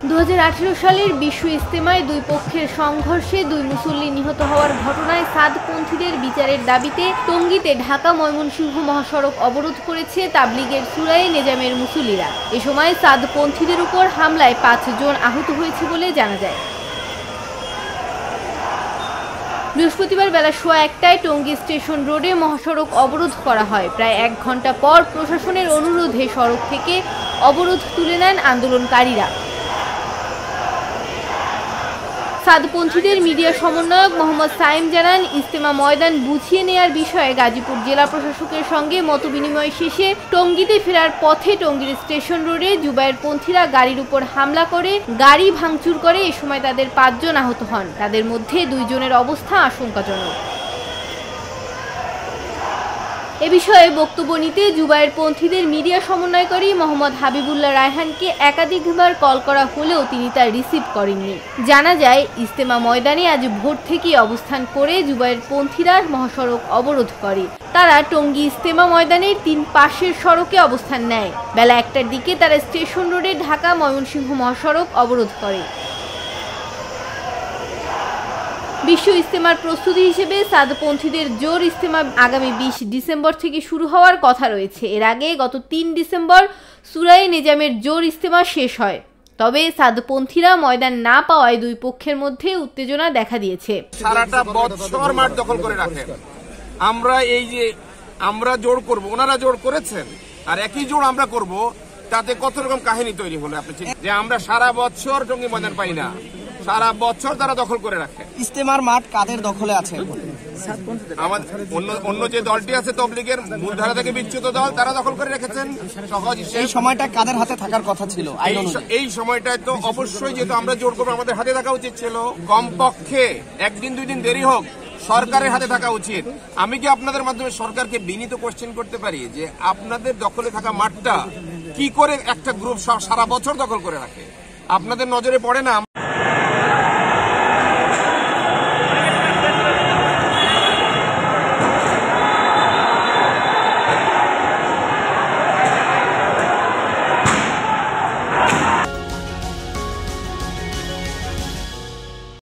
2018 সালের বিশ্ব ইজতেমায় দুই পক্ষের সংঘর্ষে দুই মুসল্লি নিহত হওয়ার ঘটনায় সাদপন্থীদের বিচারের দাবিতে টঙ্গীতে ঢাকা ময়মনসিংহ মহাসড়ক অবরোধ করেছে তাবলিগের সুরায়ে নেজামের মুসল্লিরা। এ সময় সাদপন্থীদের উপর হামলায় 5 জন আহত হয়েছে বলে জানা যায়। বৃহস্পতিবার বেলা 1:15টায় টঙ্গী স্টেশন রোডে মহাসড়ক অবরোধ করা হয়। প্রায় 1 ঘণ্টা পর প্রশাসনের অনুরোধে সড়ক থেকে অবরোধ তুলে নেন আন্দোলনকারীরা। সাদপন্থীদের মিডিয়া সমন্বয়ক মোহাম্মদ সাইম জানান, ইজতেমা ময়দান বুঝিয়ে নেয়ার বিষয়ে গাজীপুর জেলা প্রশাসকের সঙ্গে মতবিনিময় শেষে টঙ্গীতে ফেরার পথে টঙ্গীর স্টেশন রোডে জুবায়েরপন্থীরা গাড়ির উপর হামলা করে গাড়ি ভাঙচুর করে। এ সময় তাদের 5 জন আহত হন। তাদের মধ্যে 2 জনের অবস্থা আশঙ্কাজনক। এ বিষয়ে বক্তব্য নিতে জুবায়েরপন্থীদের মিডিয়া সমন্বয়কারী মোহাম্মদ হাবিবুল্লাহ রায়হানকে একাধিকবার কল করা হলেও তিনি তা রিসিভ করেননি। জানা যায়, ইজতেমা ময়দানে আজ ভোর থেকেই অবস্থান করে জুবায়েরপন্থীরা মহাসড়ক অবরোধ করে। তারা টঙ্গী ইজতেমা ময়দানের 3 পাশের সড়কে অবস্থান নেয়। বেলা 1টার দিকে তারা স্টেশন রোডে ঢাকা ময়মনসিংহ মহাসড়ক অবরোধ করে। বিশ্ব ইজতেমার প্রস্তুতি হিসেবে সাদপন্থীদের জোর ইজতেমা আগামী 20 ডিসেম্বর থেকে শুরু হওয়ার কথা রয়েছে। এর আগে গত 3 ডিসেম্বর সুরায়ে নেজামের জোর ইজতেমা শেষ হয়। তবে সাদপন্থীরা ময়দান না পাওয়ায় দুই পক্ষের মধ্যে উত্তেজনা দেখা দিয়েছে। সারাটা বছর মাঠ দখল করে রাখেন। আমরা জোর করব, ওনারা জোর করেছেন, আর একই জোর আমরা করব, তাতে কত রকম কাহিনী তৈরি হলো। আপনি যে আমরা সারা বছর টঙ্গী ময়দান পাই না, সারা বছর তারা দখল করে রাখে। ইজতেমার মাঠ কাদের দখলে আছে? অন্য যে দলটি আছে তবলিগের মূলধারা থেকে বিচ্যুত দল, তারা দখল করে রেখেছেন। এই সময়টা কাদের হাতে থাকার কথা ছিল? এই সময়টায় তো অবশ্যই, যেহেতু আমরা জোর করবো, আমাদের হাতে থাকা উচিত ছিল। কমপক্ষে 1 দিন 2 দিন দেরি হোক, সরকারের হাতে থাকা উচিত। আমি কি আপনাদের মাধ্যমে সরকারকে বিনীত কোশ্চেন করতে পারি যে আপনাদের দখলে থাকা মাঠটা কি করে একটা গ্রুপ সারা বছর দখল করে রাখে? আপনাদের নজরে পড়ে না?